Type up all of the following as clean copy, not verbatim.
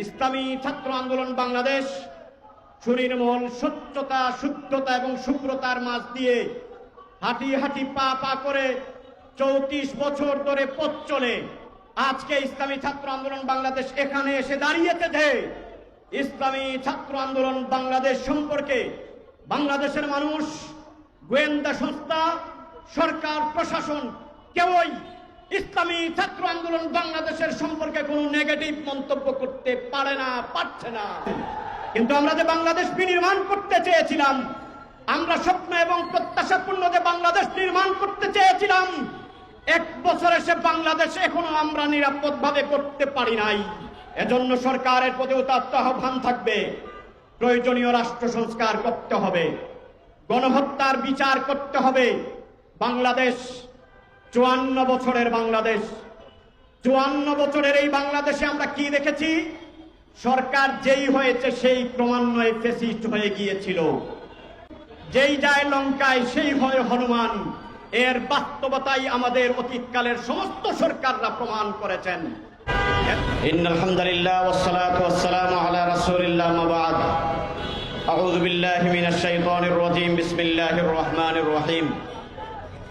ইসলামী ছাত্র আন্দোলন বাংলাদেশ সুনির্মল স্বচ্ছতা, শুদ্ধতা এবং শুভ্রতার মাঝ দিয়ে হাঁটি হাঁটি পা পা করে 34 বছর ধরে পথ চলে আজকে ইসলামী ছাত্র আন্দোলন বাংলাদেশ এখানে এসে দাঁড়িয়েছে যে ইসলামী ছাত্র আন্দোলন বাংলাদেশ সম্পর্কে বাংলাদেশের মানুষ, গোয়েন্দা সংস্থা, সরকার, প্রশাসন কেউই ইসলামী ছাত্র আন্দোলন বাংলাদেশের সম্পর্কে কোনো নেগেটিভ মন্তব্য করতে পারে না, পারছে না। কিন্তু আমরা যে বাংলাদেশ বিনির্মাণ করতে চেয়েছিলাম, আমরা স্বপ্ন এবং প্রত্যাশাপূর্ণ যে বাংলাদেশ নির্মাণ করতে চেয়েছিলাম, 1 বছর এসে বাংলাদেশ এখনো আমরা নিরাপদভাবে করতে পারি নাই। এজন্য সরকারের প্রতি উদাত্ত আহ্বান থাকবে, প্রয়োজনীয় রাষ্ট্র সংস্কার করতে হবে, গণহত্যার বিচার করতে হবে। বাংলাদেশ 54 বছরের বাংলাদেশ, 54 বছরের এই বাংলাদেশে আমরা কি দেখেছি? সরকার যেই হয়েছে সেই ক্রমান্বয়ে ফ্যাসিস্ট হয়ে গিয়েছিল। যেই যায় লঙ্কায় সেই হয় হনুমান। এর বাস্তবতাই আমাদের অতীতকালের সমস্ত সরকাররা প্রমাণ করেছেন। ইন্নাল হামদুলিল্লাহ ওয়াসসালাতু ওয়াসসালামু আলা রাসূলিল্লাহ মা বা'দ। আউযু বিল্লাহি মিনাশ শাইতানির রাজীম। বিসমিল্লাহির রহমানির রহিম।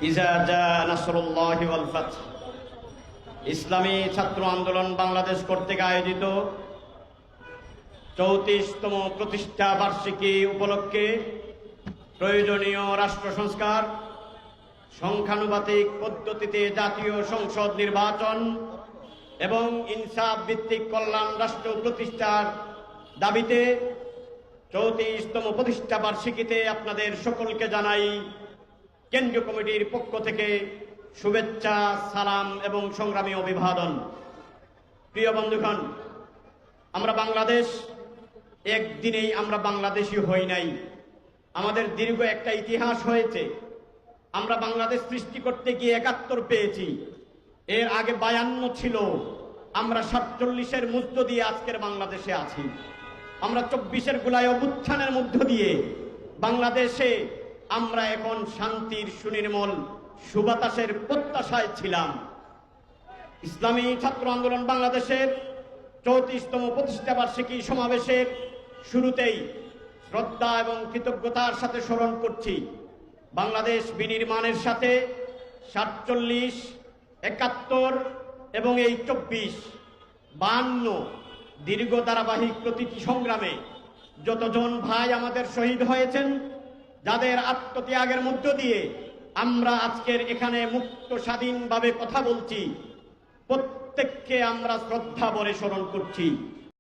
ইজা জা নাসরুল্লাহি ওয়াল ফাতহ। ইসলামী ছাত্র আন্দোলন বাংলাদেশ কর্তৃক আয়োজিত 34তম প্রতিষ্ঠা বার্ষিকী উপলক্ষে প্রয়োজনীয় রাষ্ট্র সংস্কার, সংখ্যানুপাতিক পদ্ধতিতে জাতীয় সংসদ নির্বাচন এবং ইনসাফ ভিত্তিক কল্যাণ রাষ্ট্র প্রতিষ্ঠার দাবিতে 34তম প্রতিষ্ঠা বার্ষিকীতে আপনাদের সকলকে জানাই কেন্দ্রীয় কমিটির পক্ষ থেকে শুভেচ্ছা, সালাম এবং সংগ্রামী অভিবাদন। প্রিয় বন্ধুগণ, আমরা বাংলাদেশ একদিনেই আমরা বাংলাদেশী হই নাই। আমাদের দীর্ঘ একটা ইতিহাস হয়েছে। আমরা বাংলাদেশ সৃষ্টি করতে গিয়ে 71 পেয়েছি, এর আগে 52 ছিল। আমরা 47-এর মধ্য দিয়ে আজকের বাংলাদেশে আছি। আমরা 24-এর গোলায় অভ্যুত্থানের মধ্য দিয়ে বাংলাদেশে আমরা এখন শান্তির সুনির্মল সুবাতাসের প্রত্যাশায় ছিলাম। ইসলামী ছাত্র আন্দোলন বাংলাদেশের 34তম প্রতিষ্ঠা বার্ষিকী সমাবেশের শুরুতেই শ্রদ্ধা এবং কৃতজ্ঞতার সাথে স্মরণ করছি বাংলাদেশ বিনির্মাণের সাথে 47, 71 এবং এই 24, 52 দীর্ঘ ধারাবাহিক প্রতিটি সংগ্রামে যতজন ভাই আমাদের শহীদ হয়েছেন, যাদের আত্মত্যাগের মধ্য দিয়ে আমরা আজকের এখানে মুক্ত স্বাধীনভাবে কথা বলছি, প্রত্যেককে আমরা শ্রদ্ধা ভরে স্মরণ করছি।